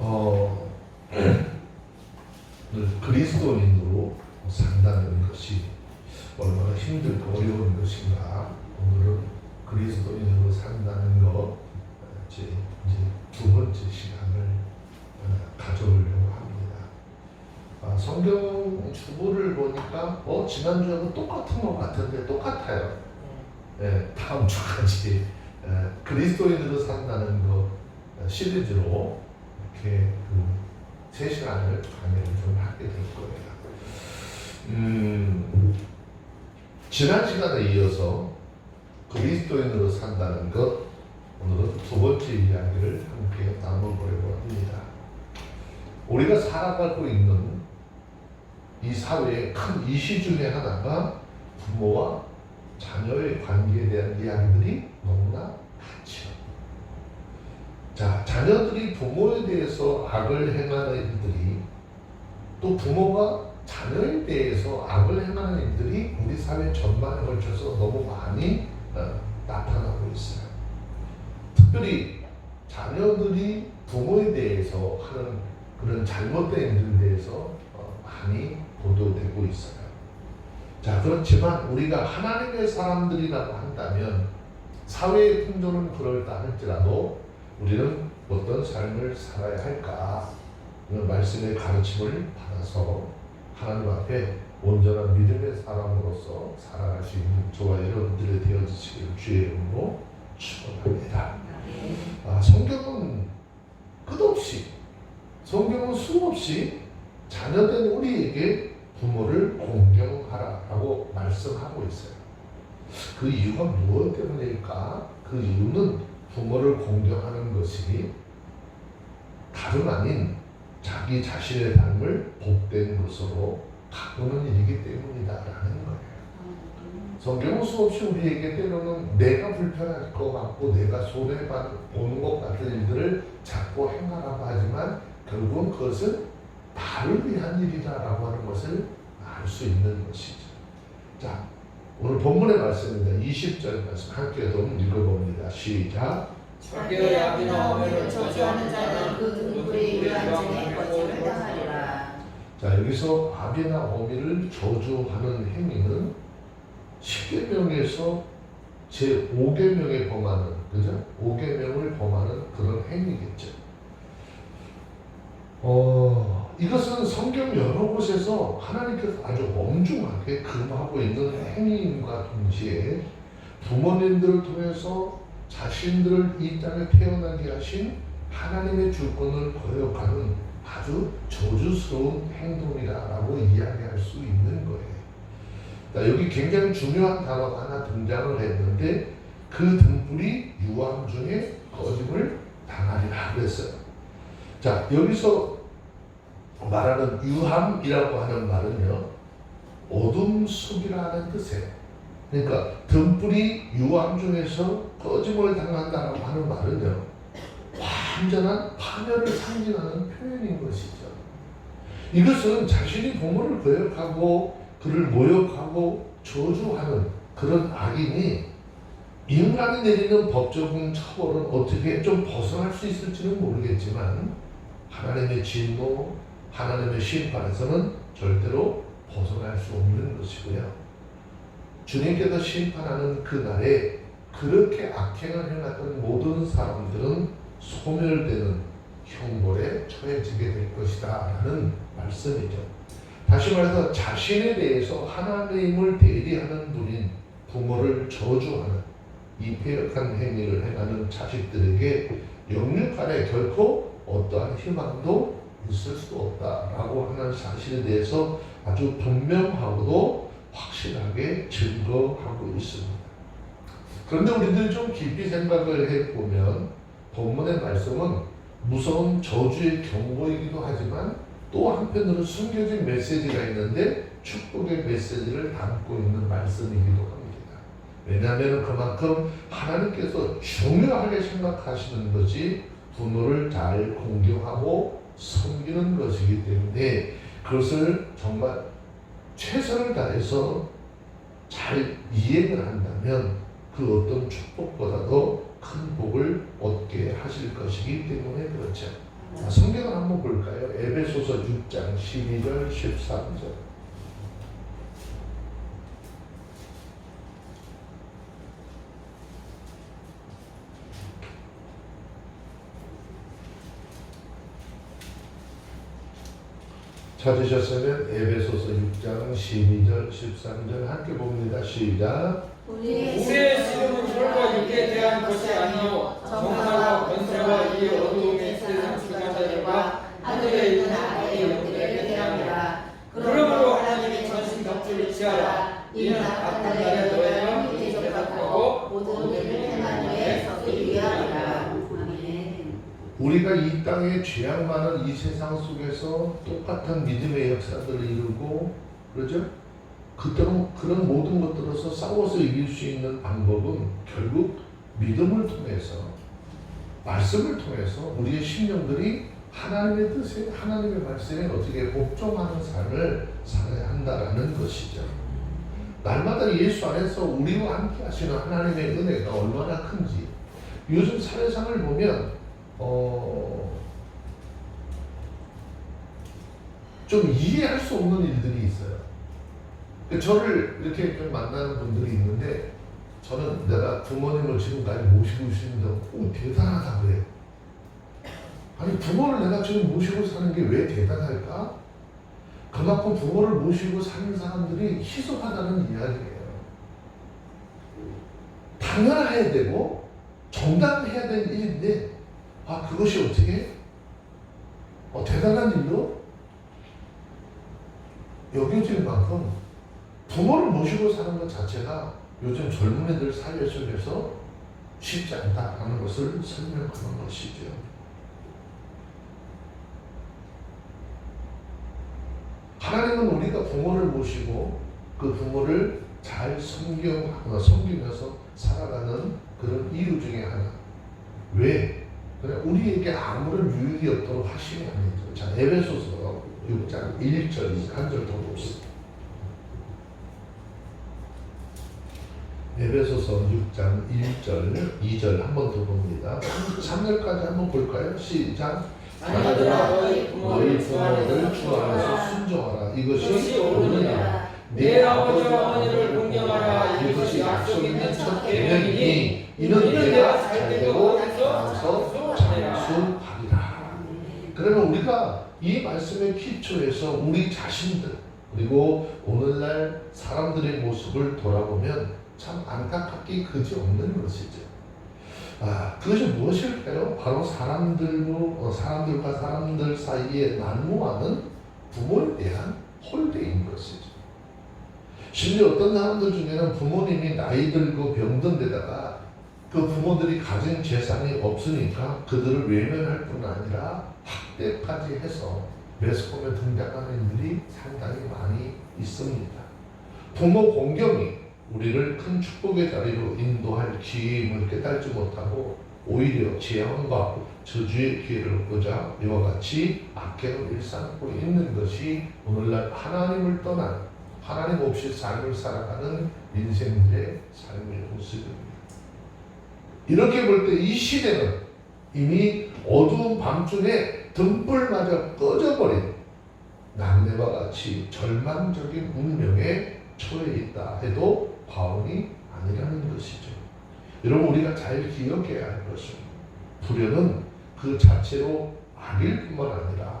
어, 그리스도인으로 산다는 것이 얼마나 힘들고 어려운 것인가. 오늘은 그리스도인으로 산다는 것 이제 두 번째 시간을 가져오려고 합니다. 성경 주보를 보니까 지난주하고 똑같은 것 같은데 똑같아요. 다음 주까지 그리스도인으로 산다는 것 시리즈로 이렇게 세 시간을 강의를 좀 하게 될 거예요. 지난 시간에 이어서 그리스도인으로 산다는 것, 오늘은 두 번째 이야기를 함께 나눠보려고 합니다. 우리가 살아가고 있는 이 사회의 큰 이슈 중에 하나가 부모와 자녀의 관계에 대한 이야기들이 너무나 많죠. 자, 자녀들이 부모에 대해서 악을 행하는 일들이, 또 부모가 자녀에 대해서 악을 행하는 일들이 우리 사회 전반에 걸쳐서 너무 많이 나타나고 있어요. 특별히 자녀들이 부모에 대해서 하는 그런 잘못된 일들에 대해서 많이 보도되고 있어요. 자, 그렇지만 우리가 하나님의 사람들이라고 한다면 사회의 풍조는 그럴다 할지라도 우리는 어떤 삶을 살아야 할까? 이런 말씀의 가르침을 받아서 하나님 앞에 온전한 믿음의 사람으로서 살아갈 수 있는 저와 여러분들이 되어주시길 주의 이름으로 축원합니다. 성경은 끝없이, 성경은 수없이 자녀된 우리에게 부모를 공경하라라고 말씀하고 있어요. 그 이유가 무엇 때문일까? 그 이유는 부모를 공경하는 것이 다름 아닌 자기 자신의 삶을 복된 것으로 바꾸는 일이기 때문이다라는 거예요. 성경은 수없이 우리에게 때로는 내가 불편할 것 같고 내가 손해보는 것 같은 일들을 자꾸 행하라고 하지만 결국은 그것은 나를 위한 일이다라고 하는 것을 알 수 있는 것이죠. 자, 오늘 본문의 말씀입니다. 20절 말씀 함께 좀 읽어봅니다. 시작. 자기의 아비나 어미를 저주하는 자는 그 등불이 유한증에 거짓을 당하리라. 자, 여기서 아비나 어미를 저주하는 행위는 10계명에서 제 5계명에 범하는, 그죠? 5계명을 범하는 그런 행위겠죠. 이것은 성경 여러 곳에서 하나님께서 아주 엄중하게 금하고 있는 행위임과 동시에 부모님들을 통해서 자신들을 이 땅에 태어나게 하신 하나님의 주권을 거역하는 아주 저주스러운 행동이라고 이야기할 수 있는 거예요. 자, 여기 굉장히 중요한 단어가 하나 등장을 했는데 그 등불이 유황 중에 꺼짐을 당하리라 그랬어요. 자, 여기서 말하는 유함이라고 하는 말은요, 어둠 속이라는 뜻이에요. 그러니까 등불이 유황 중에서 꺼짐을 당한다라고 하는 말은요, 완전한 파멸을 상징하는 표현인 것이죠. 이것은 자신이 부모를 거역하고 그를 모욕하고 저주하는 그런 악인이 인간이 내리는 법적인 처벌은 어떻게 좀 벗어날 수 있을지는 모르겠지만 하나님의 진노, 하나님의 심판에서는 절대로 벗어날 수 없는 것이고요. 주님께서 심판하는 그날에 그렇게 악행을 행했던 모든 사람들은 소멸되는 형벌에 처해지게 될 것이다 라는 말씀이죠. 다시 말해서 자신에 대해서 하나님을 대리하는 분인 부모를 저주하는 이 패역한 행위를 행하는 자식들에게 영육 안에 결코 어떠한 희망도 있을 수 없다라고 하는 사실에 대해서 아주 분명하고도 확실하게 증거하고 있습니다. 그런데 우리들이 좀 깊이 생각을 해보면 본문의 말씀은 무서운 저주의 경고이기도 하지만 또 한편으로 숨겨진 메시지가 있는데 축복의 메시지를 담고 있는 말씀이기도 합니다. 왜냐하면 그만큼 하나님께서 중요하게 생각하시는 것이 부모를 잘 공경하고 섬기는 것이기 때문에 그것을 정말 최선을 다해서 잘 이행을 한다면 그 어떤 축복보다도 큰 복을 얻게 하실 것이기 때문에 그렇죠. 성경을 한번 볼까요? 에베소서 6장 12절 13절. 찾으셨으면 에베소서 6장 12절 13절 함께 봅니다. 시작. 우리의 지금은 혈과 육에 대한 것이 아니요 정사와 권세와 이 어두움의 세상 주관자들과 하늘에 있는 악의 영들에 대함이라. 그러므로 하나님의 전신 덕지를 취하라. 이는 악한 날에 너의 영이 대적하고 모든 일을 행한 후에 서기 위함이라. 우리가 이 땅에 죄악 많은 이 세상 속에서 똑같은 믿음의 역사들을 이루고 그러죠? 그런 모든 것들로서 싸워서 이길 수 있는 방법은 결국 믿음을 통해서 말씀을 통해서 우리의 심령들이 하나님의 뜻에 하나님의 말씀에 어떻게 복종하는 삶을 살아야 한다라는 것이죠. 날마다 예수 안에서 우리와 함께 하시는 하나님의 은혜가 얼마나 큰지 요즘 사회상을 보면 좀 이해할 수 없는 일들이 있어요. 저를 이렇게 좀 만나는 분들이 있는데 저는 내가 부모님을 지금까지 모시고 있는데 대단하다 그래요. 아니 부모를 내가 지금 모시고 사는 게 왜 대단할까? 그만큼 부모를 모시고 사는 사람들이 희소하다는 이야기예요. 당연해야 되고 정당해야 되는 일인데 그것이 어떻게 대단한 일로 여겨질 만큼 부모를 모시고 사는 것 자체가 요즘 젊은 애들 사회 속에서 쉽지 않다는 것을 설명하는 것이죠. 하나님은 우리가 부모를 모시고 그 부모를 잘 섬기면서 살아가는 그런 이유 중에 하나. 왜? 우리에게 아무런 유익이 없도록 하심이 아니죠. 자, 에베소서 6장 1절 한 절 더 봅시다. 에베소서 6장 1절 2절 한 번 더 봅니다. 3절까지 한번 볼까요? 시작. 자녀들아 너희 너희 부모를 부모를 주 안에서 순종하라. 이것이 옳으니라. 내 아버지와 어머니를 공경하라. 이것이 약속 있는 첫 계명이니 이는 내가 잘되고 나서 장수하리라. 그러면 우리가 이 말씀의 기초에서 우리 자신들 그리고 오늘날 사람들의 모습을 돌아보면 참 안타깝게 그지없는 것이죠. 그것이 무엇일까요? 바로 사람들과 사람들 사이에 난무하는 부모에 대한 홀대인 것이죠. 심지어 어떤 사람들 중에는 부모님이 나이 들고 병든 데다가 그 부모들이 가진 재산이 없으니까 그들을 외면할 뿐 아니라 학대까지 해서 매스컴에 등장하는 일이 상당히 많이 있습니다. 부모 공경이 우리를 큰 축복의 자리로 인도할 기회임을 깨닫지 못하고 오히려 재앙과 저주의 기회를 얻고자 이와 같이 악행을 일삼고 있는 것이 오늘날 하나님을 떠난 하나님 없이 삶을 살아가는 인생들의 삶의 모습입니다. 이렇게 볼 때 이 시대는 이미 어두운 밤중에 등불마저 꺼져버린 낙뢰와 같이 절망적인 운명에 처해 있다 해도 과언이 아니라는 것이죠. 여러분 우리가 잘 기억해야 할 것은 불효는 그 자체로 악일 뿐만 아니라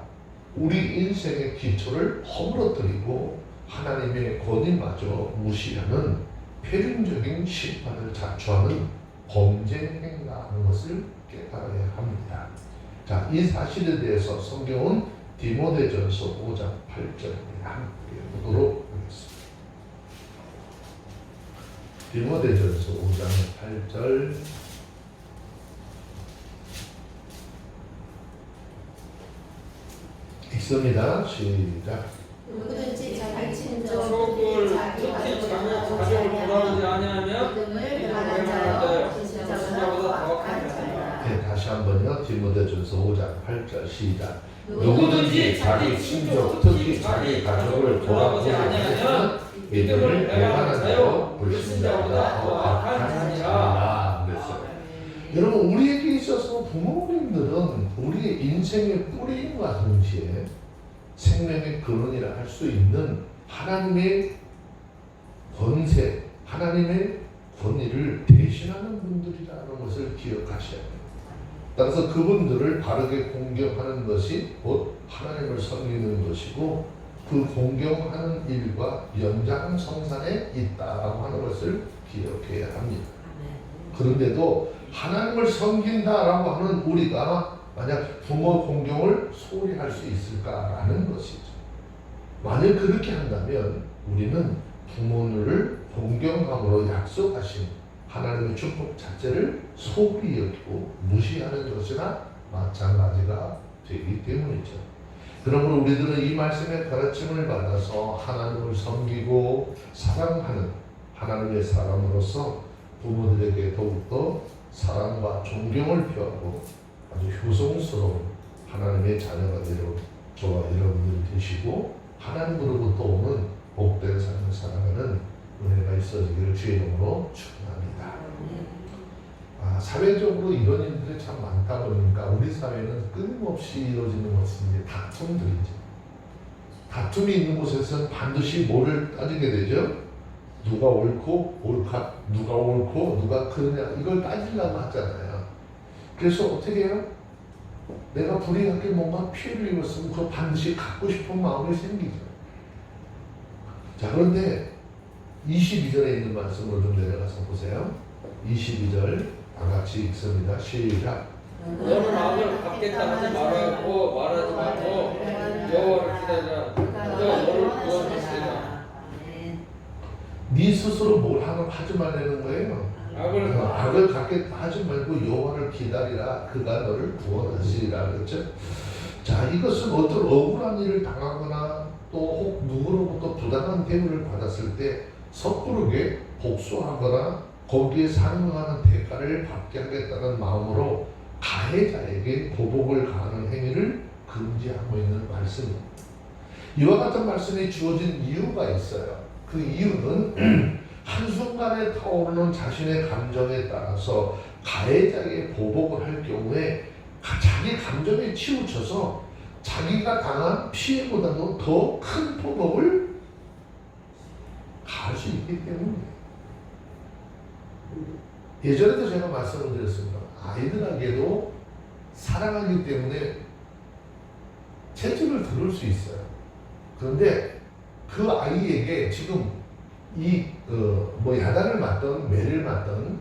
우리 인생의 기초를 허물어뜨리고 하나님의 권위마저 무시하는 표준적인 심판을 자초하는 범죄 행위라는 것을 깨달아야 합니다. 자, 이 사실에 대해서 성경은 디모데전서 5장 8절입니다. 함께 보도록 하겠습니다. 디모데전서 5장 8절 읽습니다. 시작. 누구든지 자기 친족 속을 자기 특히 가족을 가족을 돌아오지 아니하며 믿음을 변한 자여 진짜보다 더 악한 자라. 네, 다시 한번요. 디모데전서 5장 8절 시작. 누구든지 자기 친족 특히 자기 가족을 돌아보지 아니하면 믿음을 배반한 자요 불신자보다 더 악한 자니라. 그랬어요. 여러분 우리에게 있어서 부모님들은 우리의 인생의 뿌리인과 동시에 생명의 근원이라 할 수 있는 하나님의 권세, 하나님의 권위를 대신하는 분들이라는 것을 기억하셔야 돼요. 따라서 그분들을 바르게 공경하는 것이 곧 하나님을 섬기는 것이고 그 공경하는 일과 연장성산에 있다라고 하는 것을 기억해야 합니다. 그런데도 하나님을 섬긴다라고 하는 우리가 만약 부모 공경을 소홀히 할 수 있을까라는 것이죠. 만약 그렇게 한다면 우리는 부모를 공경함으로 약속하신 하나님의 축복 자체를 소홀히 여기고 무시하는 것이나 마찬가지가 되기 때문이죠. 그러므로 우리들은 이 말씀의 가르침을 받아서 하나님을 섬기고 사랑하는 하나님의 사람으로서 부모들에게 더욱더 사랑과 존경을 표하고 아주 효성스러운 하나님의 자녀가 되려 저와 여러분들이 되시고 하나님으로부터 오는 복된 삶을 살아가는 은혜가 있어지기를 주의 이름으로 축원합니다. 사회적으로 이런 일들이 참 많다 보니까 우리 사회는 끊임없이 이루어지는 것은 이제 다툼들이죠. 다툼이 있는 곳에서는 반드시 뭐를 따지게 되죠? 누가 옳고 옳까, 누가 옳고 누가 그러냐 이걸 따지려고 하잖아요. 그래서 어떻게 해요? 내가 불의하게 뭔가 피해를 입었으면 그거 반드시 갖고 싶은 마음이 생기죠. 자, 그런데 22절에 있는 말씀을 좀 내려가서 보세요. 22절 다 같이 읽습니다. 시작. 너는 악을 갚겠다 하지 말고 말하지 말고 여호와를 기다리라. 그가 너를 구원하시리라. 네 스스로 뭘 하지 말라는 거예요. 악을 갚겠다 하지 말고 여호와를 기다리라. 그가 너를 구원하시리라 그랬죠. 자, 이것은 어떤 억울한 일을 당하거나 또 혹 누구로부터 부당한 대우를 받았을 때 섣부르게 복수하거나 거기에 상응하는 대가를 받게 하겠다는 마음으로 가해자에게 보복을 가하는 행위를 금지하고 있는 말씀입니다. 이와 같은 말씀이 주어진 이유가 있어요. 그 이유는 한순간에 타오르는 자신의 감정에 따라서 가해자에게 보복을 할 경우에 자기 감정에 치우쳐서 자기가 당한 피해보다도 더 큰 보복을 가할 수 있기 때문이에요. 예전에도 제가 말씀을 드렸습니다. 아이들에게도 사랑하기 때문에 채찍을 들을 수 있어요. 그런데 그 아이에게 지금 야단을 맞든 매를 맞든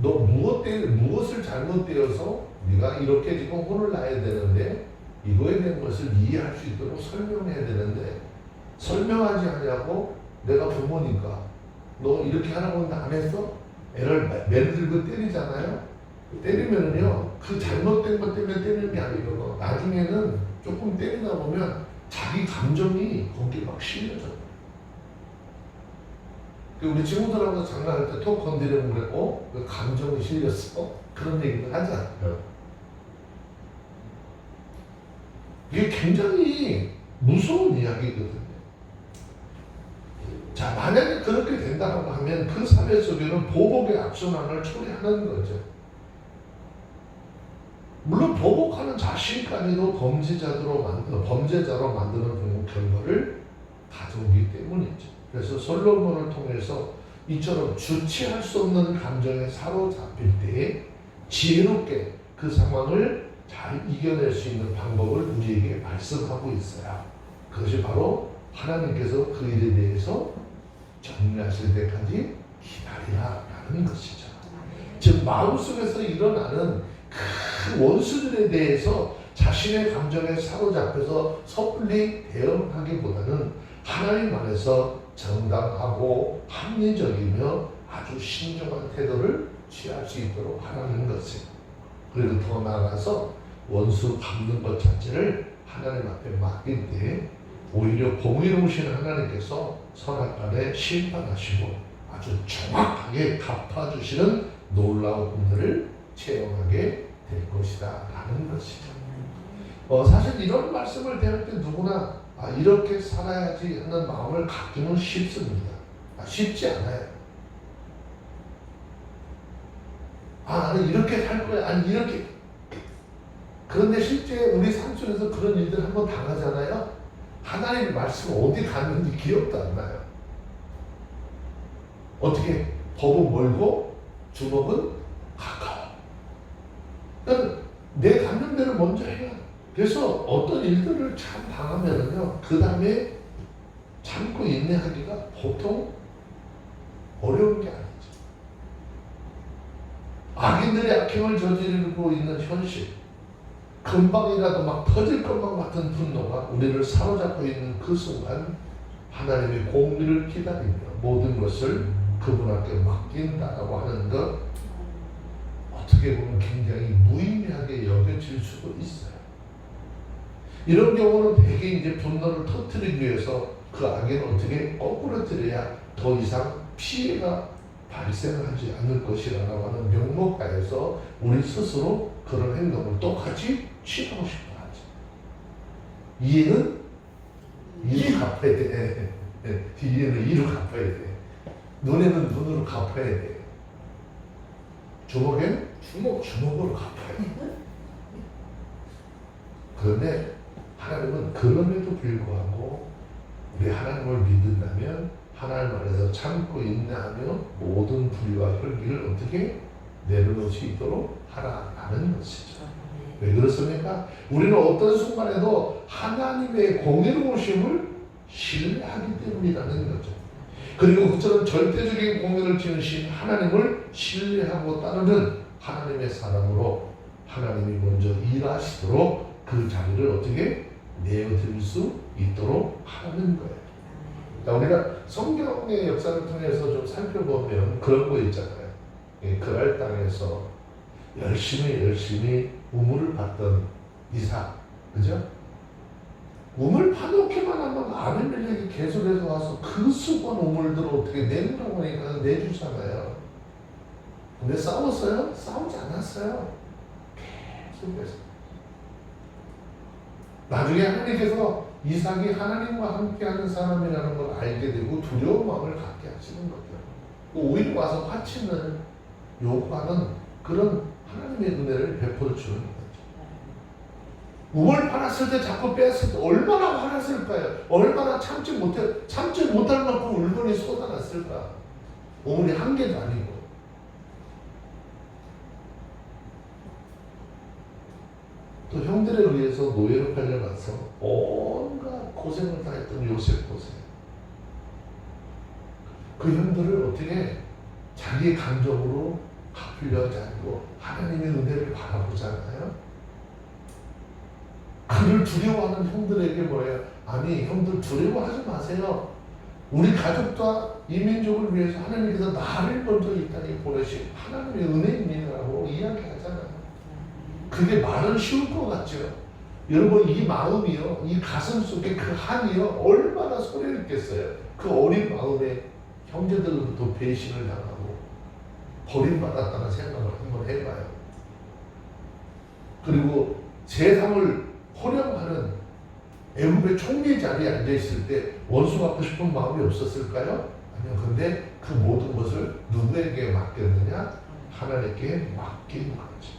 너 무엇을 잘못되어서 네가 이렇게 지금 혼을 나야 되는데 이거에 대한 것을 이해할 수 있도록 설명해야 되는데 설명하지 않냐고 내가 부모니까 너 이렇게 하라고 했는데 안 했어? 애를 매를 들고 때리잖아요. 때리면은요 그 잘못된 것 때문에 때리는 게 아니고 나중에는 조금 때리다 보면 자기 감정이 거기에 막 실려져요. 우리 친구들하고 장난할 때 톡 건드리면 그래, 그 감정이 실렸어? 그런 얘기를 하잖아요. 이게 굉장히 무서운 이야기거든요. 자, 만약에 그렇게 된다고 하면 그 사회 속에는 보복의 악순환을 초래하는 거죠. 물론 보복하는 자신까지도 범죄자로 만드는 결과를 가져오기 때문이죠. 그래서 솔로몬을 통해서 이처럼 주체할 수 없는 감정에 사로잡힐 때 지혜롭게 그 상황을 잘 이겨낼 수 있는 방법을 우리에게 말씀하고 있어요. 그것이 바로 하나님께서 그 일에 대해서 정리하실 때까지 기다리라라는 것이죠. 즉 마음속에서 일어나는 그 원수들에 대해서 자신의 감정에 사로잡혀서 섣불리 대응하기보다는 하나님 안에서 정당하고 합리적이며 아주 신중한 태도를 취할 수 있도록 하라는 것이에요. 그리고 더 나아가서 원수 갚는 것 자체를 하나님 앞에 맡길 때 오히려 공의로우신 하나님께서 선악간에 심판하시고 아주 정확하게 갚아주시는 놀라운 은혜를 체험하게 될 것이다 라는 것이죠. 사실 이런 말씀을 대할 때 누구나 이렇게 살아야지 하는 마음을 갖기는 쉽습니다. 쉽지 않아요. 나는 이렇게 살 거야. 아니 이렇게. 그런데 실제 우리 삶 속에서 그런 일들 한번 당하잖아요. 하나님의 말씀 어디 갔는지 기억도 안 나요. 어떻게 법은 멀고 주먹은 가까워. 그러니까 내 감정대로 먼저 해야. 그래서 어떤 일들을 참 당하면은요, 그 다음에 참고 인내하기가 보통 어려운 게 아니죠. 악인들이 악행을 저지르고 있는 현실, 금방이라도 막 터질 것만 같은 분노가 우리를 사로잡고 있는 그 순간 하나님의 공의를 기다리며 모든 것을 그분 앞에 맡긴다라고 하는 것, 어떻게 보면 굉장히 무의미하게 여겨질 수도 있어요. 이런 경우는 대개 이제 분노를 터뜨리기 위해서 그 악에는 어떻게 거꾸러뜨려야 더 이상 피해가 발생하지 않을 것이라고 하는 명목하에서 우리 스스로 그런 행동을 똑같이 취하고 싶어 하죠. 이해는 이로 갚아야 돼. 이해는 이로 갚아야 돼. 눈에는 눈으로 갚아야 돼. 주먹엔 주먹으로 갚아야 돼. 그런데 하나님은 그럼에도 불구하고 우리 하나님을 믿는다면 하나님 안에서 참고 인내하며 모든 불의와 혈기를 어떻게 내려놓을 수 있도록 하라는 것이죠. 왜 그렇습니까? 우리는 어떤 순간에도 하나님의 공의로우심을 신뢰하기 때문이라는 거죠. 그리고 그처럼 절대적인 공의를 지으신 하나님을 신뢰하고 따르는 하나님의 사람으로 하나님이 먼저 일하시도록 그 자리를 어떻게 내어드릴 수 있도록 하는 거예요. 우리가 성경의 역사를 통해서 좀 살펴보면 그런 거 있잖아요. 그랄 땅에서 열심히 우물을 받던 이삭, 그죠? 우물 파놓기만 하면 아비멜렉이 계속해서 와서 그 수건 우물들을 어떻게 내놓으라고 하니까 내주잖아요. 근데 싸웠어요? 싸우지 않았어요. 계속해서. 나중에 하나님께서 이삭이 하나님과 함께하는 사람이라는 걸 알게 되고 두려운 마음을 갖게 하시는 거죠. 오히려 와서 화친을 요구하는 그런 하나님의 은혜를 베풀어 주는 거죠. 우물 팔았을 때 자꾸 뺐을 때 얼마나 화났을까요? 얼마나 참지 못할 만큼 울분이 쏟아났을까? 우물이 한 개도 아니고. 또 형들에 의해서 노예로 팔려가서 온갖 고생을 다 했던 요셉 고생. 그 형들을 어떻게 자기의 감정으로 갚으려 하지 않고 하나님의 은혜를 바라보잖아요. 그를 두려워하는 형들에게 뭐예요? 아니 형들 두려워하지 마세요. 우리 가족과 이 민족을 위해서 하나님께서 나를 먼저 이 땅에 보내신 하나님의 은혜입니다라고 이야기하잖아요. 그게 말은 쉬울 것 같죠. 여러분 이 마음이요, 이 가슴 속에 그 한이요 얼마나 소리를 냈겠어요. 그 어린 마음에 형제들로부터 배신을 당하고 버림받았다는 생각을 한번 해봐요. 그리고 세상을 호령하는 애굽의 총리 자리에 앉아있을 때 원수 받고 싶은 마음이 없었을까요? 아니요. 근데 그 모든 것을 누구에게 맡겼느냐? 하나님께 맡긴 거죠.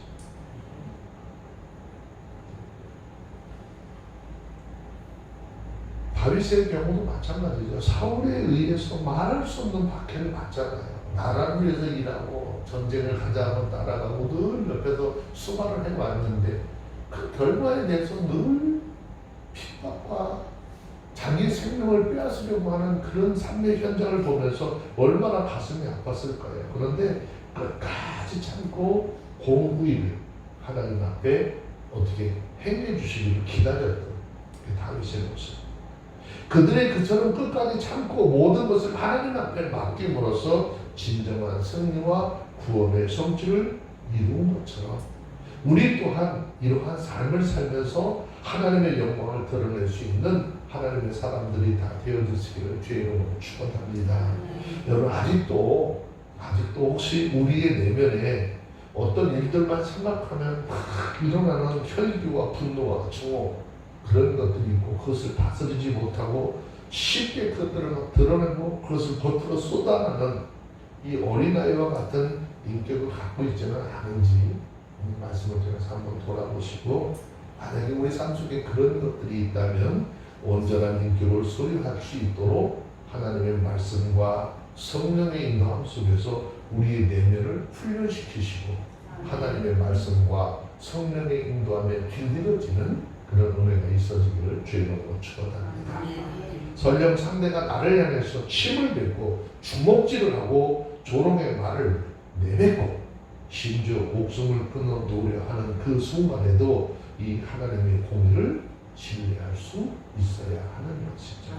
다윗의 경우도 마찬가지죠. 사울에 의해서 말할 수 없는 박해를 받잖아요. 나라를 위해서 일하고 전쟁을 가자면 따라가고 늘 옆에서 수발을 해왔는데 그 결과에 대해서 늘 핍박과 자기 생명을 빼앗으려고 하는 그런 삶의 현장을 보면서 얼마나 가슴이 아팠을까요. 그런데 끝까지 참고 공의를 하나님 앞에 어떻게 행해 주시기를 기다렸던 다윗의 모습. 그들의 그처럼 끝까지 참고 모든 것을 하나님 앞에 맡김으로써 진정한 승리와 구원의 성취를 이룬 것처럼 우리 또한 이러한 삶을 살면서 하나님의 영광을 드러낼 수 있는 하나님의 사람들이 다 되어주시기를 주의 이름으로 축원합니다. 여러분 아직도 혹시 우리의 내면에 어떤 일들만 생각하면 일어나는 혈기와 분노와 증오 그런 것들이 있고 그것을 다스리지 못하고 쉽게 그것들을 막 드러내고 그것을 겉으로 쏟아내는 이 어린아이와 같은 인격을 갖고 있지는 않은지 말씀을 통해서 한번 돌아보시고, 만약에 우리 삶 속에 그런 것들이 있다면 온전한 인격을 소유할 수 있도록 하나님의 말씀과 성령의 인도함 속에서 우리의 내면을 훈련시키시고 하나님의 말씀과 성령의 인도함에 길들여지는 그런 은혜가 있어지기를 주의 이름으로 축원합니다. 설령 상대가 나를 향해서 침을 뱉고 주먹질을 하고 조롱의 말을 내뱉고 심지어 목숨을 끊어놓으려 하는 그 순간에도 이 하나님의 공의를 신뢰할 수 있어야 하는 것이죠.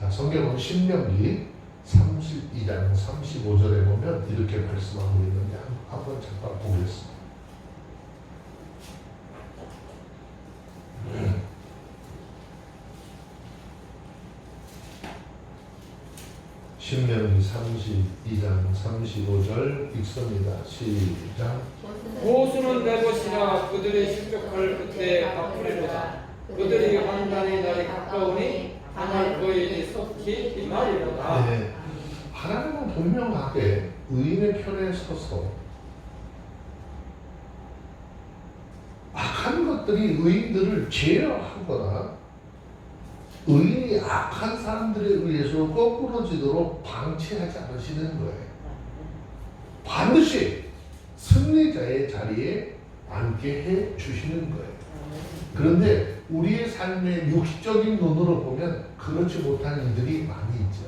자, 성경은 신명기 32장 35절에 보면 이렇게 말씀하고 있는데 한번 잠깐 보겠습니다. 신명기 32장 35절 읽습니다. 시작. 보수는 내 것이라 그들의 실족할 그때 갚으리로다. 그들이 환난의 날이 가까우니 당할 거인이 속히 임하리로다. 네, 하나님은 분명하게 의인의 편에 서서 악한 것들이 의인들을 제어하거나 의인이 악한 사람들에 의해서 거꾸러지도록 방치하지 않으시는 거예요. 반드시 승리자의 자리에 앉게 해 주시는 거예요. 그런데 우리의 삶의 육적인 눈으로 보면 그렇지 못한 이들이 많이 있죠.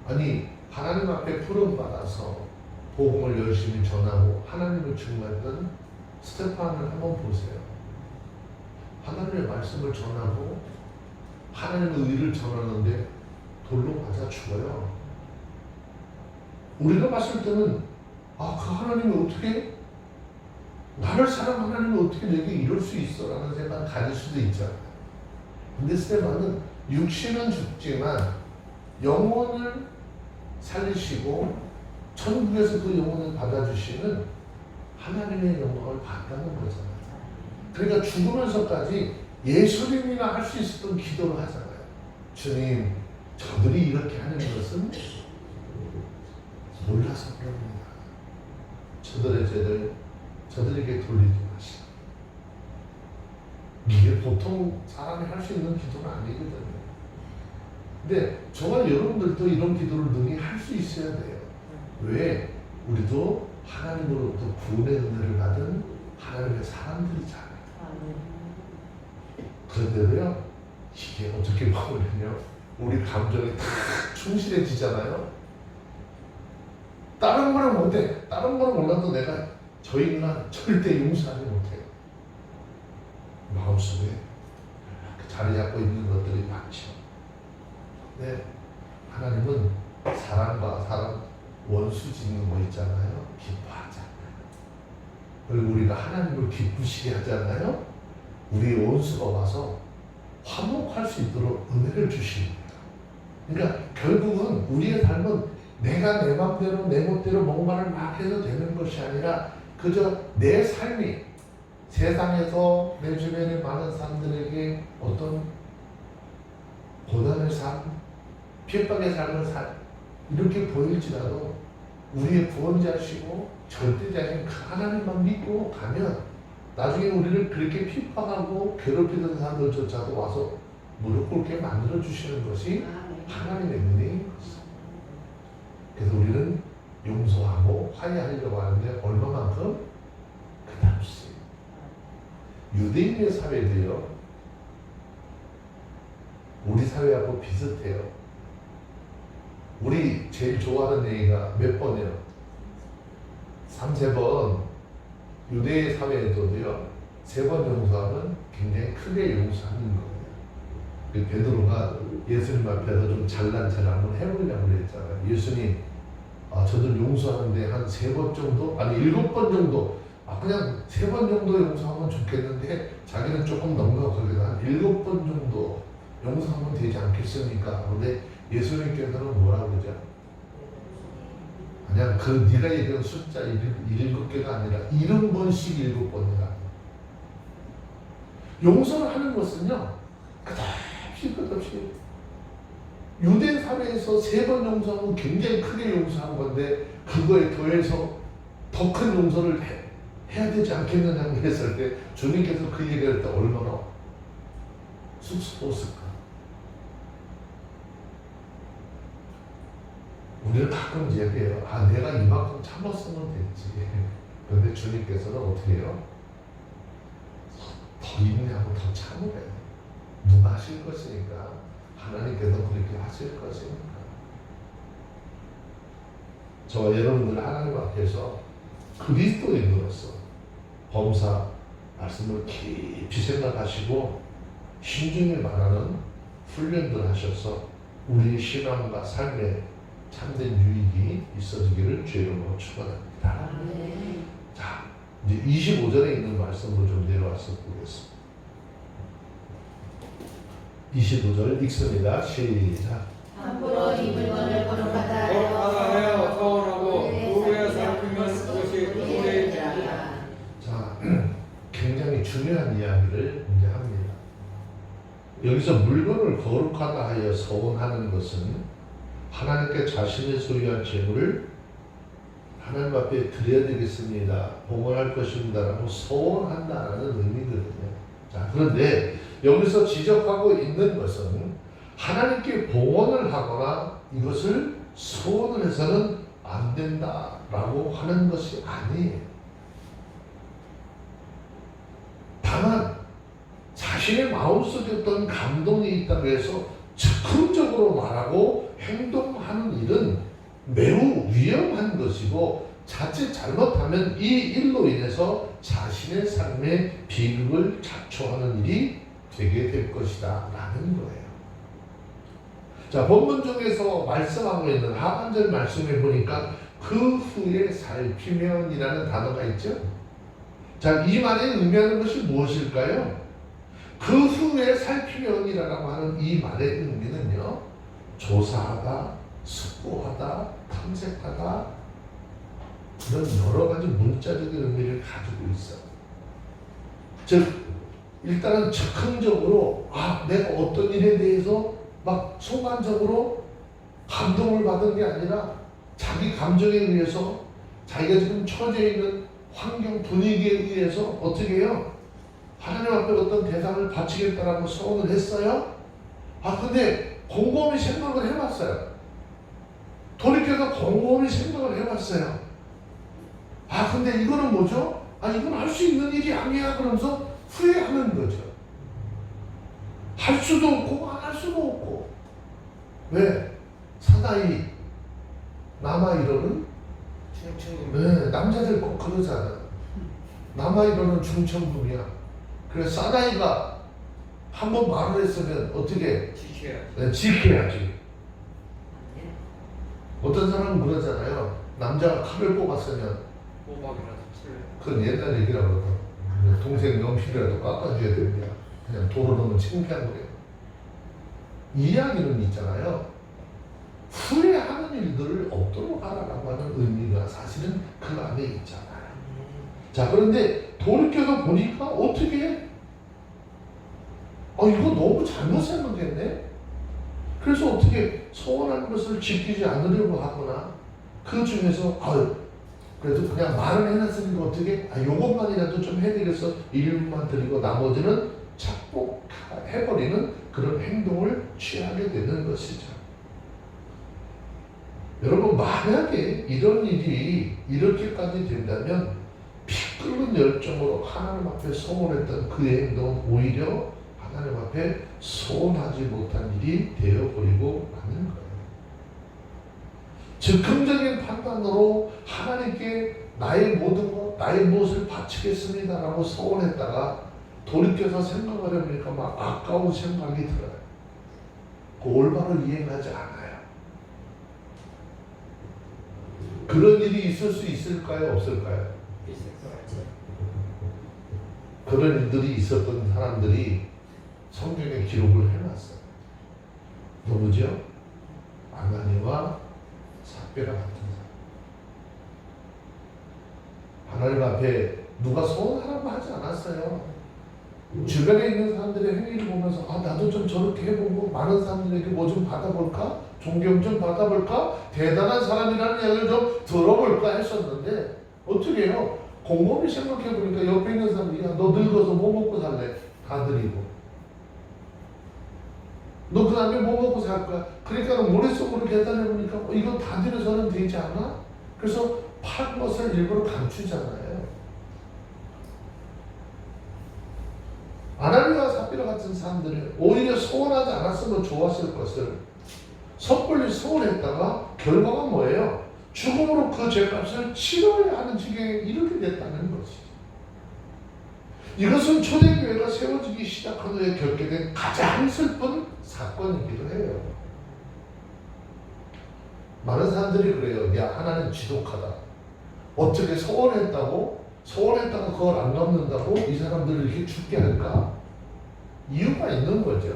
아니, 하나님 앞에 부름받아서 복음을 열심히 전하고 하나님을 증거했던 스테판을 한번 보세요. 하나님의 말씀을 전하고 하나님의 의를 전하는데 돌로 맞아 죽어요. 우리가 봤을 때는 그 하나님이 어떻게 나를 사랑하는 하나님이 어떻게 내게 이럴 수 있어? 라는 생각 가질 수도 있잖아요. 근데 스테반은 육신은 죽지만 영혼을 살리시고 천국에서 그 영혼을 받아주시는 하나님의 영광을 봤다는 거잖아요. 그러니까 죽으면서까지 예수님이나 할 수 있었던 기도를 하잖아요. 주님, 저들이 이렇게 하는 것은 몰라서 그럽니다. 저들의 죄를 저들에게 돌리지 마시고. 이게 보통 사람이 할 수 있는 기도는 아니거든요. 근데 저와 여러분들도 이런 기도를 능히 할 수 있어야 돼요. 왜? 우리도 하나님으로부터 구원의 은혜를 받은 하나님의 사람들이잖아요. 그런데도요, 이게 어떻게 보면요, 우리 감정이 다 충실해지잖아요. 다른 거는 못해. 다른 거는 몰라도 내가 저 인간 절대 용서하지 못해요. 마음속에 자리 잡고 있는 것들이 많죠. 근데 하나님은 사람과 사람 원수 짓는 거 있잖아요. 기뻐하잖아요. 그리고 우리가 하나님을 기쁘시게 하잖아요. 우리 원수가 와서 화목할 수 있도록 은혜를 주십니다. 그러니까 결국은 우리의 삶은 내가 내 맘대로 내 멋대로 뭔가를 막 해도 되는 것이 아니라 그저 내 삶이 세상에서 내 주변의 많은 사람들에게 어떤 고난의 삶, 핍박의 삶을 이렇게 보일지라도 우리의 구원자시고 절대자신 그 하나님만 믿고 가면 나중에 우리를 그렇게 핍박하고 괴롭히던 사람들조차도 와서 무릎 꿇게 만들어 주시는 것이 하나님의 은혜인 것입니다. 그래서 우리는 용서하고 화해하려고 하는데 얼마만큼? 그다음씩 유대인의 사회도요, 우리 사회하고 비슷해요. 우리 제일 좋아하는 얘기가 몇 번이요? 3-4번. 유대 사회에서도요, 3번 용서하면 굉장히 크게 용서하는 거예요. 베드로가 예수님 앞에서 좀 잘난 척 한번 해보려고 그랬잖아요. 예수님, 저들 용서하는데 한 3번 정도? 아니 7번 정도, 그냥 3번 정도 용서하면 좋겠는데 자기는 조금 넉넉하게 한 7번 정도 용서하면 되지 않겠습니까? 근데 예수님께서는 뭐라고 그러죠? 그냥 네가 얘기한 숫자 7개가 아니라 70번씩 7번이라. 용서를 하는 것은요, 끝없이 유대 사회에서 3번 용서하고 굉장히 크게 용서한 건데 그거에 더해서 더 큰 용서를 해야 되지 않겠느냐고 했을 때 주님께서 그 얘기를 할 때 얼마나 쑥스러웠을까. 우리는 가끔 얘기해요. 아, 내가 이만큼 참았으면 됐지. 그런데 주님께서는 어떻게 해요? 더 인내하고 더 참으래. 누가 하실 것이니까. 하나님께서 그렇게 하실 것이니까. 저와 여러분들 하나님 앞에서 그리스도인으로서 범사 말씀을 깊이 생각하시고 신중히 말하는 훈련들 하셔서 우리 신앙과 삶에 참된 유익이 있어지기를 주의 이름으로 축원합니다. 자, 이제 25절에 있는 말씀으로 좀 내려와서 보겠습니다. 25절 읽습니다. 시작. 함부로 이 물건을 거룩하다 하여 서원하고 누구의 살피면 그것이 우리의 일이라. 자, 굉장히 중요한 이야기를 이제 합니다. 여기서 물건을 거룩하다 하여 서원하는 것은 하나님께 자신의 소유한 재물을 하나님 앞에 드려야 되겠습니다. 봉헌할 것입니다라고 서원한다라는 의미거든요. 자, 그런데 여기서 지적하고 있는 것은 하나님께 봉헌을 하거나 이것을 소원을 해서는 안 된다라고 하는 것이 아니에요. 다만 자신의 마음속에 어떤 감동이 있다고 해서 즉흥적으로 말하고 행동하는 일은 매우 위험한 것이고 자칫 잘못하면 이 일로 인해서 자신의 삶의 비극을 자초하는 일이 되게 될 것이다 라는 거예요. 자, 본문 중에서 말씀하고 있는 하반절 말씀에 보니까 그 후에 살피면이라는 단어가 있죠. 자, 이 말에 의미하는 것이 무엇일까요? 그 후에 살피면이라고 하는 이 말의 의미는요, 조사하다, 숙고하다, 탐색하다, 이런 여러 가지 문자적인 의미를 가지고 있어요. 즉, 일단은 즉흥적으로 내가 어떤 일에 대해서 막 순간적으로 감동을 받은 게 아니라 자기 감정에 의해서 자기가 지금 처해 있는 환경 분위기에 의해서 어떻게 해요? 하나님 앞에 어떤 대상을 바치겠다라고 소원을 했어요. 근데 곰곰이 생각을 해봤어요. 돌이켜서 곰곰이 생각을 해봤어요. 근데 이거는 뭐죠? 이건 할 수 있는 일이 아니야. 그러면서 후회하는 거죠. 할 수도 없고 안 할 수도 없고. 왜? 사나이 남아 이러는 네, 남자들 꼭 그러잖아. 남아 이러는 중천부이야. 그래서 사나이가 한번 말을 했으면 어떻게 지켜야지. 어떤 사람은 그러잖아요. 남자가 칼을 뽑았으면 그건 옛날 얘기라고 그러더라고. 동생 명실이라도 깎아줘야 됩니다. 그냥 도로 넣으면 창피한 거예요. 이야기는 있잖아요. 후회하는 일들을 없도록 하라고 하는 의미가 사실은 그 안에 있잖아요. 자, 그런데 돌이켜서 보니까 어떻게 해? 이거 너무 잘못 생각했네? 그래서 어떻게 소원한 것을 지키지 않으려고 하거나 그 중에서 그래도 그냥 말을 해놨으니까 어떻게 요것만이라도 좀 해드려서 일만 드리고 나머지는 착복해버리는 그런 행동을 취하게 되는 것이죠. 여러분, 만약에 이런 일이 이렇게까지 된다면 피 끓는 열정으로 하나님 앞에 소원했던 그 행동은 오히려 하나님 앞에 소원하지 못한 일이 되어버리고 마는 거예요. 즉흥적인 판단으로 하나님께 나의 모든 것, 나의 무엇을 바치겠습니다라고 소원했다가 돌이켜서 생각을 해보니까 막 아까운 생각이 들어요. 그 올바로 이해하지 않아요. 그런 일이 있을 수 있을까요? 없을까요? 그런 일들이 있었던 사람들이 성경에 기록을 해놨어요. 누구죠? 아나니와 삽비라 같은 사람. 하나님 앞에 누가 소원하라고 하지 않았어요. 주변에 있는 사람들의 행위를 보면서 아 나도 좀 저렇게 해보고 많은 사람들에게 뭐 좀 받아볼까? 존경 좀 받아볼까? 대단한 사람이라는 이야기를 좀 들어볼까 했었는데 어떻게 해요? 곰곰이 생각해보니까 옆에 있는 사람이 야 너 늙어서 뭐 먹고 살래? 다 드리고 너 그 다음에 뭐 먹고 살 거야? 그러니까 머릿속으로 계산해보니까 이거 다 드려서는 되지 않아? 그래서 판 것을 일부러 감추잖아요. 아나니아와 삽비라 같은 사람들은 오히려 서운하지 않았으면 좋았을 것을 섣불리 서운했다가 결과가 뭐예요? 죽음으로 그 죄값을 치러야 하는 지경에 이르게 됐다는 것이죠. 이것은 초대교회가 세워지기 시작한 후에 겪게 된 가장 슬픈 사건이기도 해요. 많은 사람들이 그래요. 야 하나님 지독하다. 어떻게 서운했다고 그걸 안 갚는다고 이 사람들을 이렇게 죽게 할까? 이유가 있는 거죠.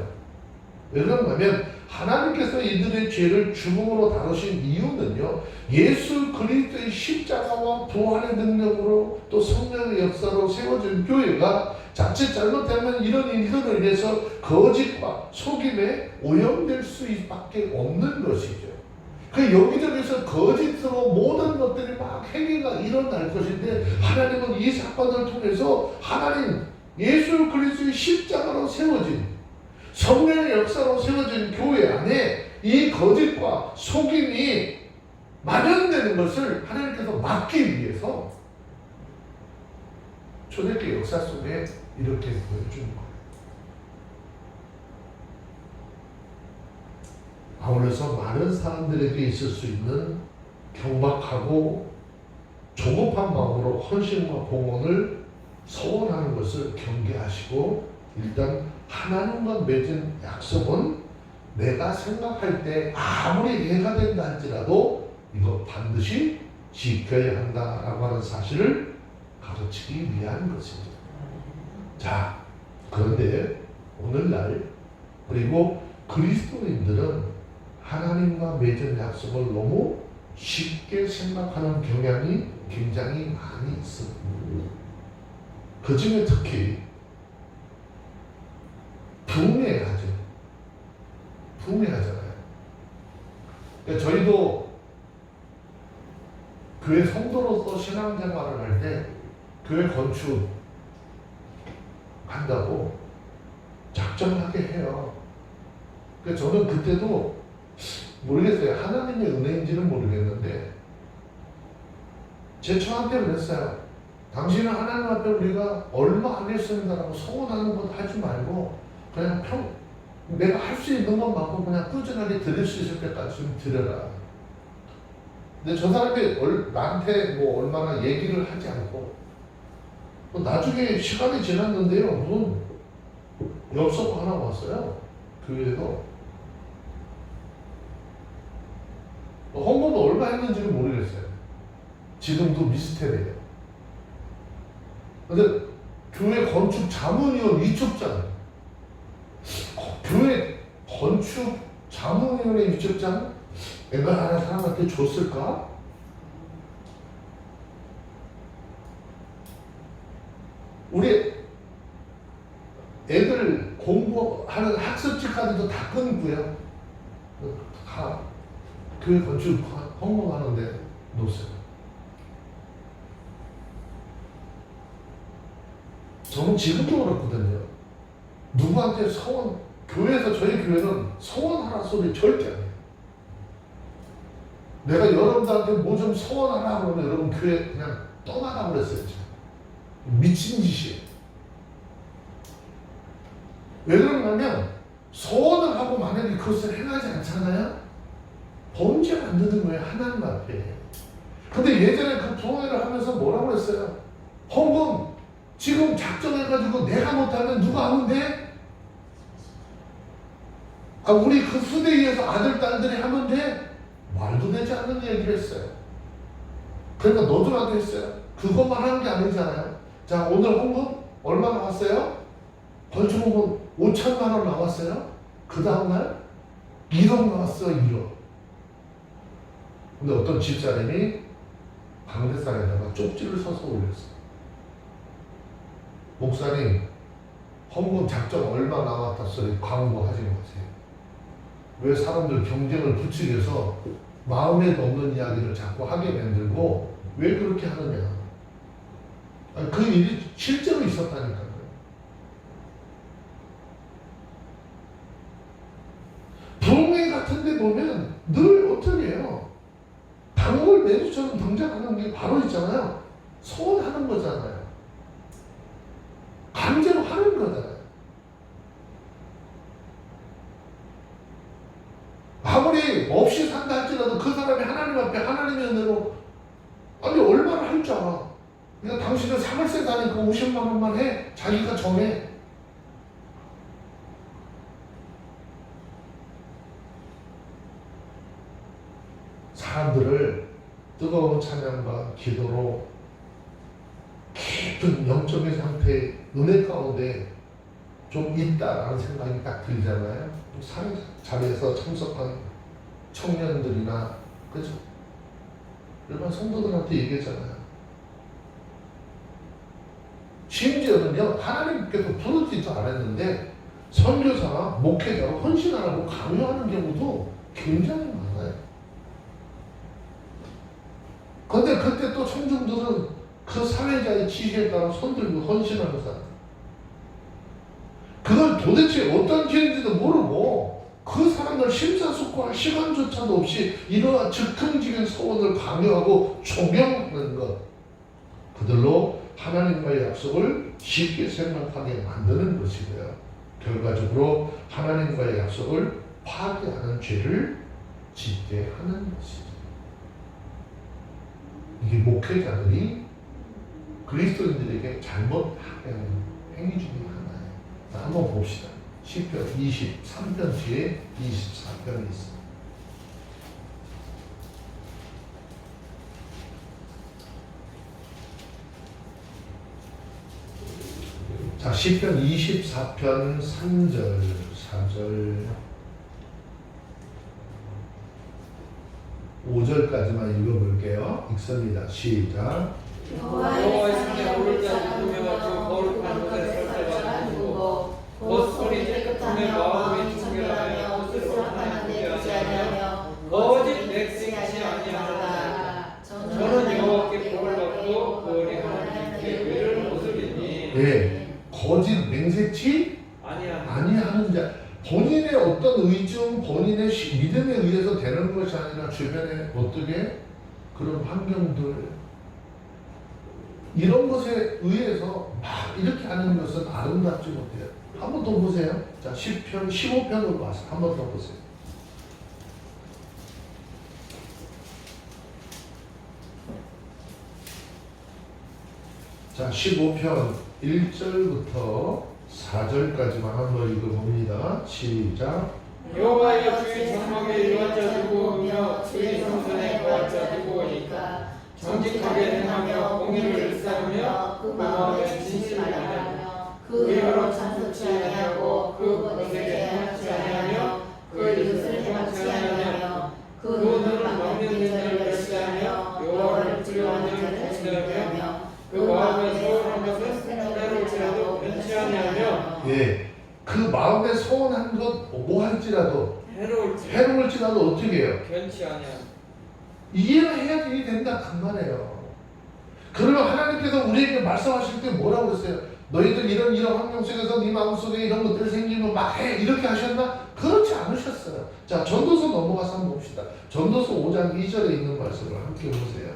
왜 그런가면 하나님께서 이들의 죄를 죽음으로 다루신 이유는요. 예수 그리스도의 십자가와 부활의 능력으로 또 성령의 역사로 세워진 교회가 자칫 잘못되면 이런 일들로 인해서 거짓과 속임에 오염될 수밖에 없는 것이죠. 그 여기저기서 거짓으로 모든 것들이 막 행위가 일어날 것인데 하나님은 이 사건을 통해서 하나님 예수 그리스도의 십자가로 세워진 성령의 역사로 세워진 교회 안에 이 거짓과 속임이 만연되는 것을 하나님께서 막기 위해서 초대교회 역사 속에 이렇게 보여주는 거예요. 아울러서 많은 사람들에게 있을 수 있는 경박하고 조급한 마음으로 헌신과 봉헌을 서원하는 것을 경계하시고 일단 하나님과 맺은 약속은 내가 생각할 때 아무리 해가 된다 할지라도 이거 반드시 지켜야 한다라고 하는 사실을 가르치기 위한 것입니다. 자, 그런데 오늘날 그리고 그리스도인들은 하나님과 맺은 약속을 너무 쉽게 생각하는 경향이 굉장히 많이 있습니다. 그 중에 특히 붕괴하잖아요. 그러니까 저희도 교회 성도로서 신앙생활을 할 때 교회 건축 한다고 작정하게 해요. 그러니까 저는 그때도 모르겠어요. 하나님의 은혜인지는 모르겠는데 제 처한테 그랬어요. 당신은 하나님 앞에 우리가 얼마 안 했습니다라고 소원하는 것 하지 말고 그냥 내가 할 수 있는 것만큼 그냥 꾸준하게 드릴 수 있을 때까지 좀 드려라. 근데 저 사람이 나한테 뭐 얼마나 얘기를 하지 않고 나중에 시간이 지났는데요. 무슨 엽서가 하나 왔어요. 교회에서. 헌금은 얼마 했는지는 모르겠어요. 지금도 미스테리예요. 근데 교회 건축 자문위원 위촉장, 교회 건축 자문위원회 위촉장 내가 하나 사람한테 줬을까? 우리 애들 공부하는 학습지 카드도 다 끊고요. 다 교회 건축 헌금하는데 놓으세요. 저는 지금도 그렇거든요. 누구한테 교회에서 저희 교회는 서원하라 소리 절대 안 해요. 내가 여러분들한테 뭐 좀 서원하라 그러면 여러분 교회 그냥 떠나라 그랬어요. 미친 짓이에요. 왜 그러냐면 서원을 하고 만약에 그것을 행하지 않잖아요. 범죄 만드는 거예요. 하나님 앞에. 근데 예전에 그 부흥회를 하면서 뭐라고 그랬어요? 헌금 지금 작정해가지고 내가 못하면 누가 하면 돼? 우리 그 후대위에서 아들, 딸들이 하면 돼? 말도 되지 않는 얘기를 했어요. 그러니까 너도 나도 했어요. 그것만 하는 게 아니잖아요. 자, 오늘 헌금 얼마 나왔어요? 건축헌금 5천만 원 나왔어요? 그 다음날 1억 나왔어, 1억. 근데 어떤 집사님이 방대상에다가 쪽지를 써서 올렸어요. 목사님, 헌금 작정 얼마 나왔다 소리 광고하지 마세요. 왜 사람들 경쟁을 부추겨서 마음에 없는 이야기를 자꾸 하게 만들고 왜 그렇게 하느냐. 아니, 그 일이 실제로 있었다니까요. 부흥회 같은 데 보면 늘 어떻게 해요? 단골 메뉴처럼 등장하는 게 바로 있잖아요. 소원하는 거잖아요. 강제로 하는 거잖아요. 아무리 없이 산다 할지라도 그 사람이 하나님 앞에 하나님의 은혜로 아니 얼마나 할 줄 알아. 그러니까 당신은 사물세 사니까 50만 원만 해. 자기가 정해. 사람들을 뜨거운 찬양과 기도로 깊은 영적인 상태의 은혜 가운데 좀 있다라는 생각이 딱 들잖아요. 사회 자리에서 참석한 청년들이나 그죠? 일반 성도들한테 얘기했잖아요. 심지어는요 하나님께서 부르지도 않았는데 선교사가 목회자가 헌신하라고 강요하는 경우도 굉장히 많아요. 근데 그때 또 청중들은 그 사회자의 지시에 따라 손들고 헌신하는 사람. 그걸 도대체 어떤 길인지도 모르고 그 사람들 심사숙고할 시간조차도 없이 이러한 즉흥적인 소원을 강요하고 조명하는 것. 그들로 하나님과의 약속을 쉽게 생각하게 만드는 것이고요. 결과적으로 하나님과의 약속을 파괴하는 죄를 짓게 하는 것이죠. 이게 목회자들이 그리스도인들에게 잘못하는 행위 중에 하나예요. 자, 한번 봅시다. 시편 23편 뒤에 24편이 있습니다. 자, 시편 24편 3절, 4절, 5절까지만 읽어볼게요. 읽습니다. 시작. 여호와의 산에 오를 자 누구며 그 거룩한 곳에 설 자가 누구고 곧 소리 깨끗하며 마음이 청결하며 뜻을 합하는 데 두지 아니하며 거짓 맹세하지 아니하노라. 저는 여호와께 복을 받고 그 어린 하나님께 의를 모습이니. 네, 거짓 맹세치 아니하는 자. 본인의 어떤 의중, 본인의 믿음에 의해서 되는 것이 아니라 주변에 어떻게 그런 환경들 이런 것에 의해서 막 이렇게 하는 것은 아름답지 못해요. 한 번 더 보세요. 자, 10편, 15편으로 와서 한 번 더 보세요. 자, 15편 1절부터 4절까지만 한번 읽어봅니다. 시작. 여호와여 주의 장막에 유한자 두고 오며 주의 성전에 거한자 두고 오니까 정직하게 행하며 공의를 일삼으며 그 마음에 진실하며 그 의로 참소치 아니하고 그 번에게 행하지 아니하며 그 이웃을 행하지 아니하며 그 눈을 막는 자를 멸시하며 여호와를 두려워하는 자를 즐기하며 그 마음에 소원한 것은 때를지라도 변치 아니하며 예, 그 마음에 소원한 것 뭐 할지라도 해로울지라도 어떻게 해요? 변치 아니하며 이해를 해야 일이 된다 그 말이에요. 그러면 하나님께서 우리에게 말씀하실 때 뭐라고 했어요? 너희들 이런 환경 속에서 네 마음속에 이런 것들 생기면 막 해 이렇게 하셨나? 그렇지 않으셨어요. 자, 전도서 넘어가서 한번 봅시다. 전도서 5장 2절에 있는 말씀을 함께 보세요.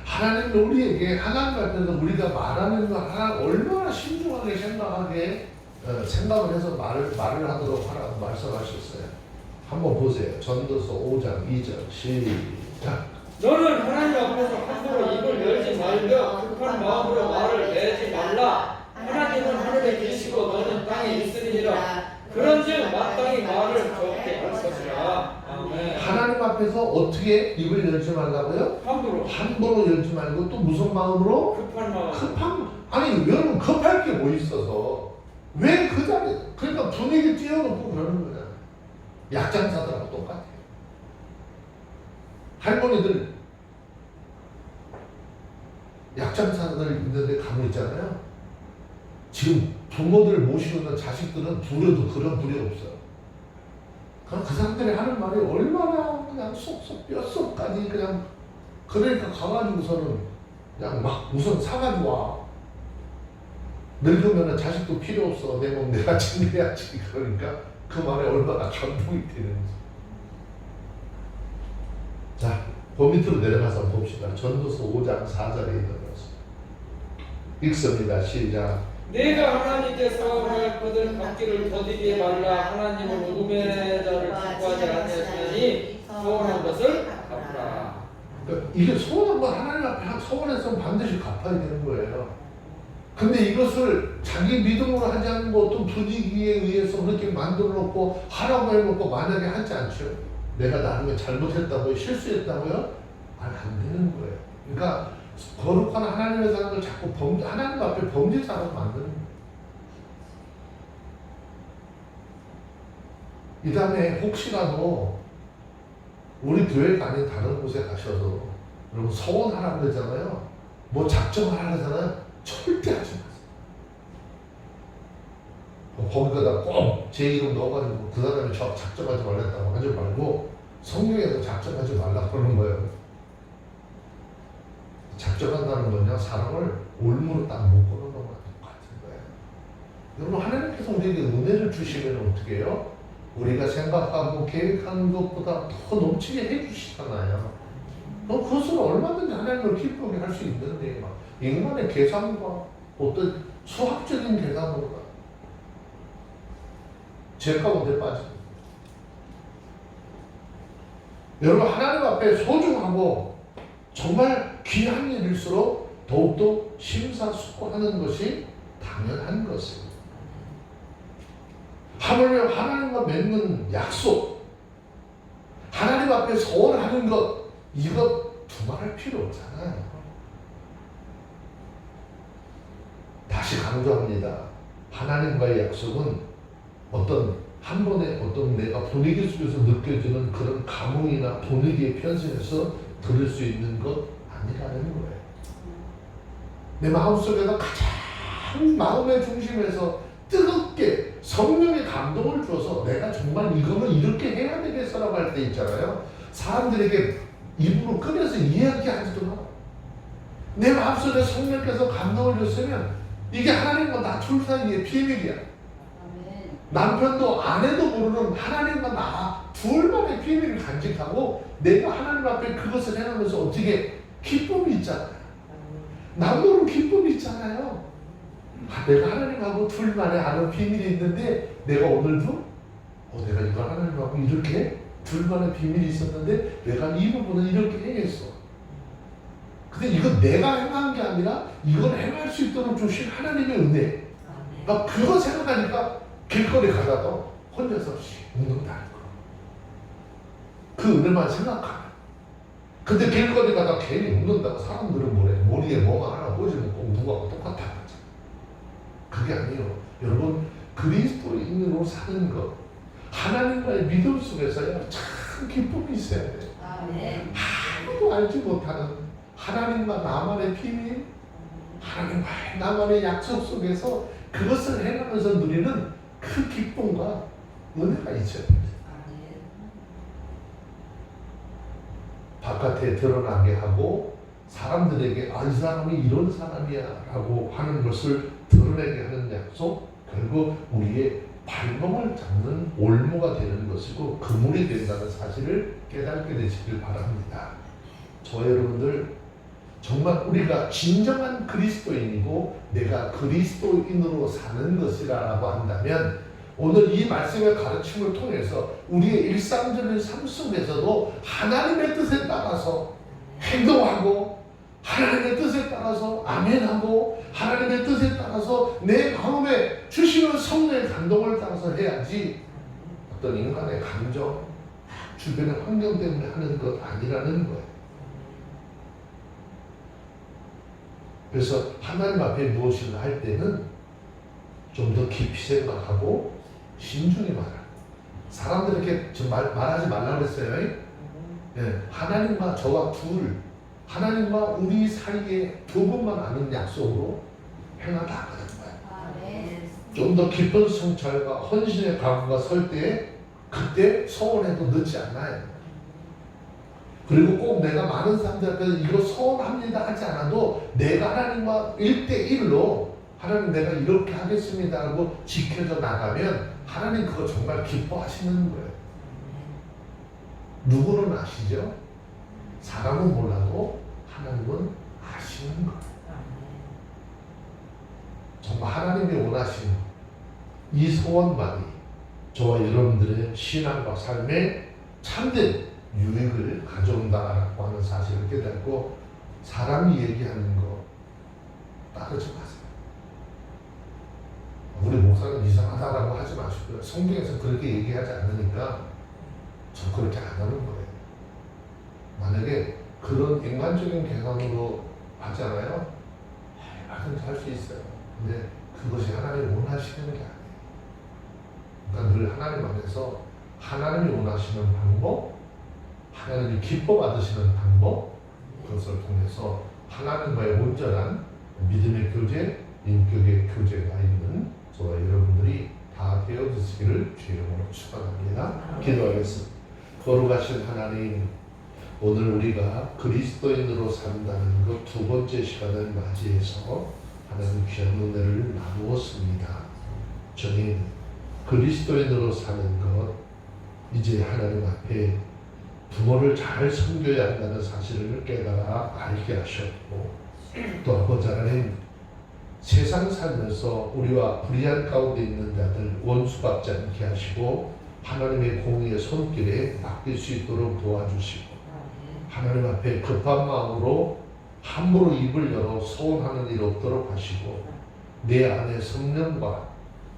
하나님은 우리에게 하나님 앞에서 우리가 말하는 걸 얼마나 신중하게 생각을 해서 말을 하도록 하라고 말씀하셨어요. 한번 보세요. 전도서 5장 2절 시작. 너는 하나님 앞에서 함부로 입을 열지 말며 급한 마음으로 말을 내지 말라. 하나님은 하늘에 계시고 너는 땅에 있으리라. 그런즉 마땅히 말을 적게 할 것이라. 아멘. 하나님 앞에서 어떻게 입을 열지 말라고요? 함부로 열지 말고 또 무슨 마음으로? 급한 마음. 아니 여러분 급할 게 뭐 있어서 왜 그 자리에 그러니까 분위기 띄워놓고 그러는 거잖아요. 약장사들하고 똑같아요. 할머니들 약장사들 있는데 가면 있잖아요. 지금 부모들 모시고 있는 자식들은 부려도 그런 부려 없어요. 그럼 그 사람들이 하는 말이 얼마나 그냥 쏙쏙 뼛속까지 그냥 그러니까 가가지고서는 그냥 막 우선 사가지고 와. 늙으면 자식도 필요 없어. 내 몸 내가 챙겨야지. 그러니까 그 말에 얼마나 감동이 되는지. 자, 그 밑으로 내려가서 봅시다. 전도서 5장 4절에 있는 것을 읽습니다. 시작. 내가 하나님께서 허락할 것을 받기를 더디게 말라. 하나님은 우매자를 기뻐하지 아니하시나니 서원한 것을 갚으라. 그러니까 이게 소원한 건 하나님 앞에 서원해서 반드시 갚아야 되는 거예요. 근데 이것을 자기 믿음으로 하지 않는 거 어떤 분위기에 의해서 그렇게 만들어 놓고 하라고 해놓고 만약에 하지 않죠. 내가 나중에 잘못했다고요? 실수했다고요? 안 되는 거예요. 그러니까 거룩한 하나님의 사람을 자꾸 하나님 앞에 범죄자로 만드는 거예요. 이 다음에 혹시라도 우리 교회가 아닌 다른 곳에 가셔서 여러분 서원하라고 그러잖아요. 뭐 작정하라고 하잖아요. 절대 하지 마세요. 거기다가 꼭 제 이름 넣어가지고 그 사람이 작정하지 말랬다고 하지 말고 성경에서 작정하지 말라고 그러는 거예요. 작정한다는 건요, 사람을 올무로 딱 묶어놓는 거랑 똑같은 거예요. 여러분, 하나님께서 우리에게 은혜를 주시면 어떻게 해요? 우리가 생각하고 계획하는 것보다 더 넘치게 해주시잖아요. 그럼 그것은 얼마든지 하나님을 기쁘게 할 수 있는데, 막 인간의 계산과 어떤 수학적인 계산으로 제 가운데 빠집니다. 여러분, 하나님 앞에 소중하고 정말 귀한 일일수록 더욱더 심사숙고하는 것이 당연한 것입니다. 하물며 하나님과 맺는 약속, 하나님 앞에 서원하는 것, 이것 두말할 필요 없잖아요. 다시 강조합니다. 하나님과의 약속은 어떤 한 번에 어떤 내가 분위기 속에서 느껴지는 그런 감흥이나 분위기에 편승해서 들을 수 있는 것 아니라는 거예요. 내 마음속에서 가장 마음의 중심에서 뜨겁게 성령의 감동을 주어서 내가 정말 이거는 이렇게 해야 되겠어라고 할 때 있잖아요. 사람들에게 입으로 꺼내서 이야기하지도 마. 내 마음속에 성령께서 감동을 줬으면 이게 하나님과 나 둘 사이의 비밀이야. 남편도 아내도 모르는 하나님과 나 둘만의 비밀을 간직하고 내가 하나님 앞에 그것을 해나면서 어떻게 기쁨이 있잖아요. 남모르는 기쁨이 있잖아요. 내가 하나님하고 둘만의 아는 비밀이 있는데 내가 오늘도 내가 이거 하나님하고 이렇게 둘만의 비밀이 있었는데 내가 이 부분은 이렇게 해냈어. 근데 이건 내가 행한 게 아니라 이걸 행할 수 있도록 주신 하나님의 은혜. 그러니까 그거 생각하니까 길거리 가다가 혼자서 웃는다는 거. 그 은혜만 생각하면. 근데 길거리 가다가 괜히 웃는다고 사람들은 뭐래? 머리에 뭐가 하나 꽂으면 꼭 누구하고 똑같아. 그게 아니에요. 여러분, 그리스도인으로 사는 것, 하나님과의 믿음 속에서야 참 기쁨이 있어야 돼요. 아무도 알지 못하는 하나님과 나만의 비밀, 하나님과의 나만의 약속 속에서 그것을 해가면서 누리는 그 기쁨과 은혜가 있어야 됩니다. 바깥에 드러나게 하고 사람들에게 이 사람이 이런 사람이야 라고 하는 것을 드러내게 하는 약속, 결국 우리의 발목을 잡는 올무가 되는 것이고 그물이 된다는 사실을 깨닫게 되시길 바랍니다. 저 여러분들 정말 우리가 진정한 그리스도인이고 내가 그리스도인으로 사는 것이라고 한다면 오늘 이 말씀의 가르침을 통해서 우리의 일상적인 삶 속에서도 하나님의 뜻에 따라서 행동하고 하나님의 뜻에 따라서 아멘하고 하나님의 뜻에 따라서 내 마음에 주시는 성령의 감동을 따라서 해야지 어떤 인간의 감정, 주변의 환경 때문에 하는 것 아니라는 거예요. 그래서 하나님 앞에 무엇인가 할 때는 좀 더 깊이 생각하고 신중히 말하라. 사람들에게 말하지 말라고 그랬어요. 네, 하나님과 저와 하나님과 우리 사이에 두 분만 아는 약속으로 행하다 하는 거예요. 좀 더 깊은 성찰과 헌신의 각오가 설 때 그때 소원해도 늦지 않아요. 그리고 꼭 내가 많은 사람들 앞에서 이거 소원합니다 하지 않아도 내가 하나님과 1대1로 하나님 내가 이렇게 하겠습니다 하고 지켜져 나가면 하나님 그거 정말 기뻐하시는 거예요. 누구는 아시죠? 사람은 몰라도 하나님은 아시는 거예요. 정말 하나님이 원하시는 이 소원만이 저와 여러분들의 신앙과 삶에 참된 유익을 가져온다라고 하는 사실을 깨닫고 사람이 얘기하는 거 따르지 마세요. 우리 목사는 이상하다라고 하지 마시고요. 성경에서 그렇게 얘기하지 않으니까 저 그렇게 안 하는 거예요. 만약에 그런 인간적인 계산으로 하잖아요. 얼마든지 할 수 있어요. 근데 그것이 하나님이 원하시는 게 아니에요. 그러니까 늘 하나님 안에서 하나님이 원하시는 방법, 하나님이 기뻐 받으시는 방법, 그것을 통해서 하나님과의 온전한 믿음의 교제, 인격의 교제가 있는 저와 여러분들이 다 되어지시기를 주의 이름으로 축원합니다. 기도하겠습니다. 거룩하신 하나님, 오늘 우리가 그리스도인으로 산다는 것 두 번째 시간을 맞이해서 하나님 귀한 은혜를 나누었습니다. 저는 그리스도인으로 사는 것, 이제 하나님 앞에 부모를 잘 섬겨야 한다는 사실을 깨달아 알게 하셨고, 또 아버지 하나님, 세상 살면서 우리와 불의한 가운데 있는 자들 원수받지 않게 하시고 하나님의 공의의 손길에 맡길 수 있도록 도와주시고, 하나님 앞에 급한 마음으로 함부로 입을 열어 소원하는 일 없도록 하시고, 내 안에 성령과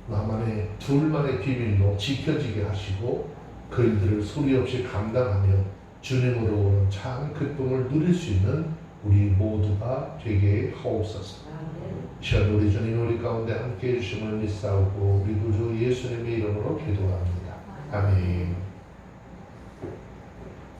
나만의 둘만의 비밀로 지켜지게 하시고, 그 일들을 소리 없이 감당하며 주님으로 오는 참 기쁨을 누릴 수 있는 우리 모두가 되게 하옵소서. 시간 우리 주님 우리 가운데 함께해 주심을 믿사오고 우리 구주 예수님의 이름으로 기도합니다. 아멘.